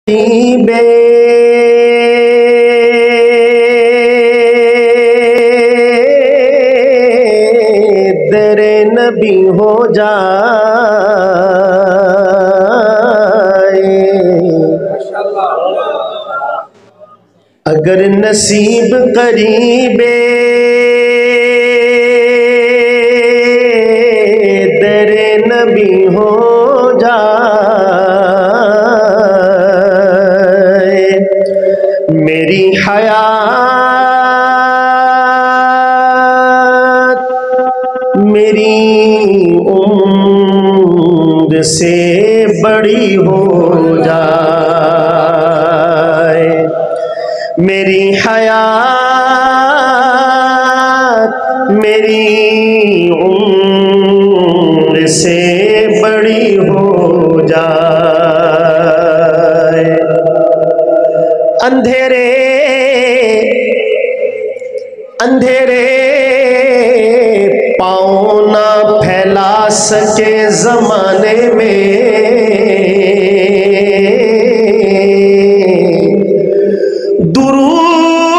बे दरे नबी हो जाए, अगर नसीब करीबे दरे नबी हो जाए, मेरी हयात मेरी उम्र से बड़ी हो जाए, मेरी हयात मेरी उम्र से बड़ी हो जाए, अंधेरे अंधेरे पाँव ना फैला सके ज़माने में, दुरूद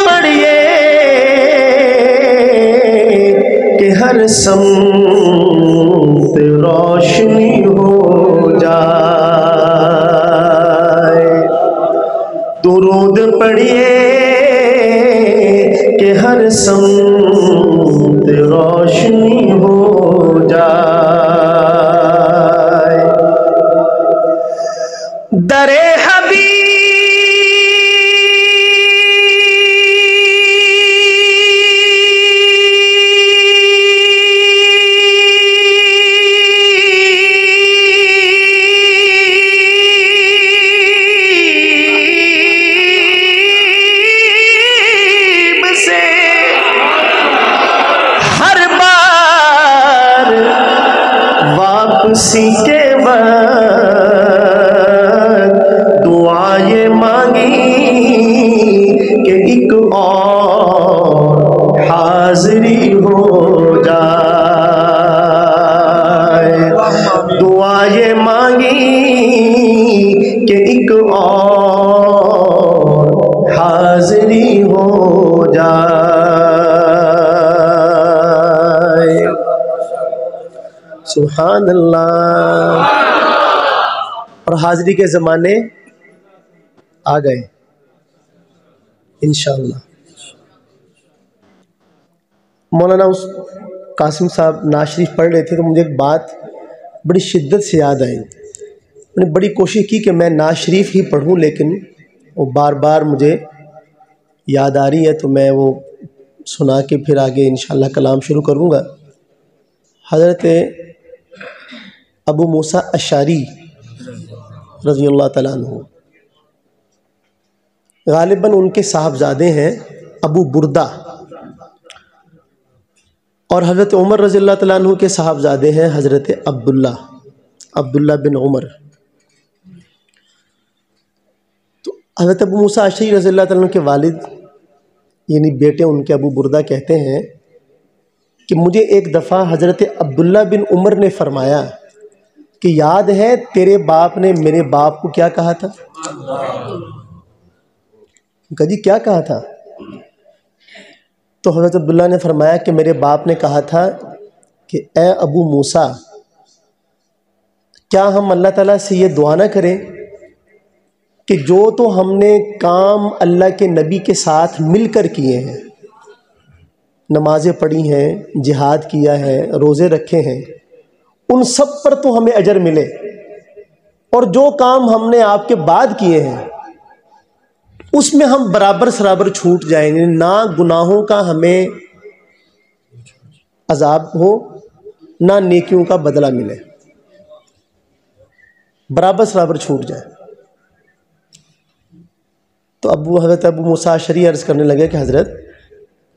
पढ़िए कि हर समत रोशनी हो जाए, दुरूद पढ़िए कि हर समत रोशनी हो जाए, दरे वापसी के वक्त दुआएं मांगी कि एक और हाजिरी हो जाए, दुआएं मांगी कि एक और हाजिरी हो जाए। सुभान अल्लाह। और हाजिरी के ज़माने आ गए इंशाअल्लाह। मौलाना उस कासिम साहब नाज़ शरीफ पढ़ रहे थे तो मुझे एक बात बड़ी शिद्दत से याद आई। मैंने बड़ी कोशिश की कि मैं नाज़ शरीफ ही पढ़ूं, लेकिन वो बार बार मुझे याद आ रही है तो मैं वो सुना के फिर आगे इंशाअल्लाह कलाम शुरू करूँगा। हज़रत अबू मूसा अशअरी रज़ी अल्लाह तआला अन्हु, गालिबन उनके साहबजादे हैं अबू बुर्दा, और हज़रत उमर रज़ी अल्लाह तआला अन्हु के साहबजादे हैं हज़रत अब्दुल्ला बिन उमर। तो हज़रत अबू मूसा अशअरी रज़ी अल्लाह तआला अन्हु के वालिद यानी बेटे उनके अबू बुर्दा कहते हैं कि मुझे एक दफ़ा हज़रत अब्दुल्ला बिन उमर ने फरमाया कि याद है तेरे बाप ने मेरे बाप को क्या कहा था? कहा जी क्या कहा था? तो हज़रत अब्दुल्ला ने फरमाया कि मेरे बाप ने कहा था कि ए अबू मूसा, क्या हम अल्लाह ताला से ये दुआ ना करें कि जो तो हमने काम अल्लाह के नबी के साथ मिलकर किए हैं, नमाज़ें पढ़ी हैं, जिहाद किया है, रोज़े रखे हैं, उन सब पर तो हमें अजर मिले, और जो काम हमने आपके बाद किए हैं उसमें हम बराबर सराबर छूट जाएंगे, ना गुनाहों का हमें अजाब हो ना नेकियों का बदला मिले, बराबर सराबर छूट जाए। तो हज़रत अबू मूसा अशअरी अर्ज़ करने लगे कि हज़रत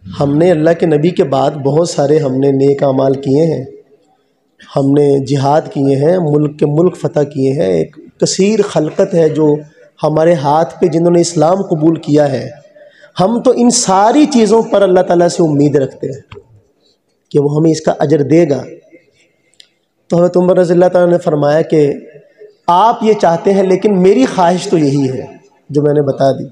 हमने अल्लाह के नबी के बाद बहुत सारे हमने नेक अमाल किए हैं, हमने जिहाद किए हैं, मुल्क के मुल्क फ़तह किए हैं, एक कसीर खलकत है जो हमारे हाथ पे जिन्होंने इस्लाम कबूल किया है, हम तो इन सारी चीज़ों पर अल्लाह ताला से उम्मीद रखते हैं कि वो हमें इसका अजर देगा। तो हज़रत उमर रज़ी अल्लाह ताला ने फरमाया कि آپ یہ چاہتے ہیں لیکن میری خواہش تو یہی ہے جو میں نے بتا دی۔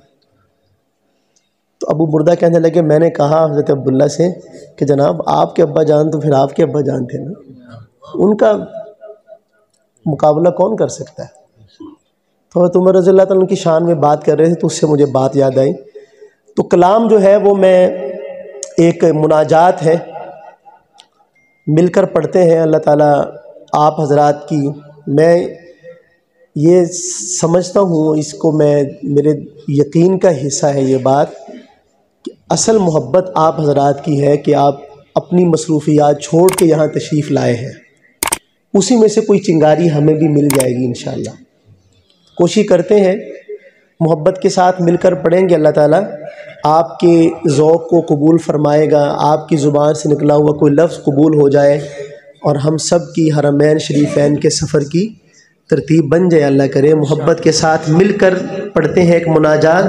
تو ابو بردہ کہنے لگے میں نے کہا حضرت عبداللہ سے کہ جناب آپ کے ابا جان تو پھر آپ کے ابا جان تھے نا، ان کا مقابلہ کون کر سکتا ہے؟ تو حضرت عمر رضی اللہ تعالیٰ عنہ کی شان میں بات کر رہے تھے تو اس سے مجھے بات یاد آئی۔ تو کلام جو ہے وہ میں ایک مناجات ہے، مل کر پڑھتے ہیں اللہ تعالیٰ آپ حضرات کی۔ میں یہ سمجھتا ہوں، اس کو میں میرے یقین کا حصہ ہے یہ بات، کہ اصل محبت آپ حضرات کی ہے کہ آپ اپنی مصروفیات چھوڑ کے یہاں تشریف لائے ہیں، اسی میں سے کوئی چنگاری ہمیں بھی مل جائے گی انشاءاللہ۔ کوشش کرتے ہیں محبت کے ساتھ مل کر پڑھیں گے، اللہ تعالیٰ آپ کے ذوق کو قبول فرمائے گا، آپ کی زبان سے نکلا ہوا کوئی لفظ قبول ہو جائے اور ہم سب کی حرمین شریفین کے سفر کی ترتیب بن جائے۔ اللہ کرے محبت کے ساتھ مل کر پڑھتے ہیں ایک مناجات۔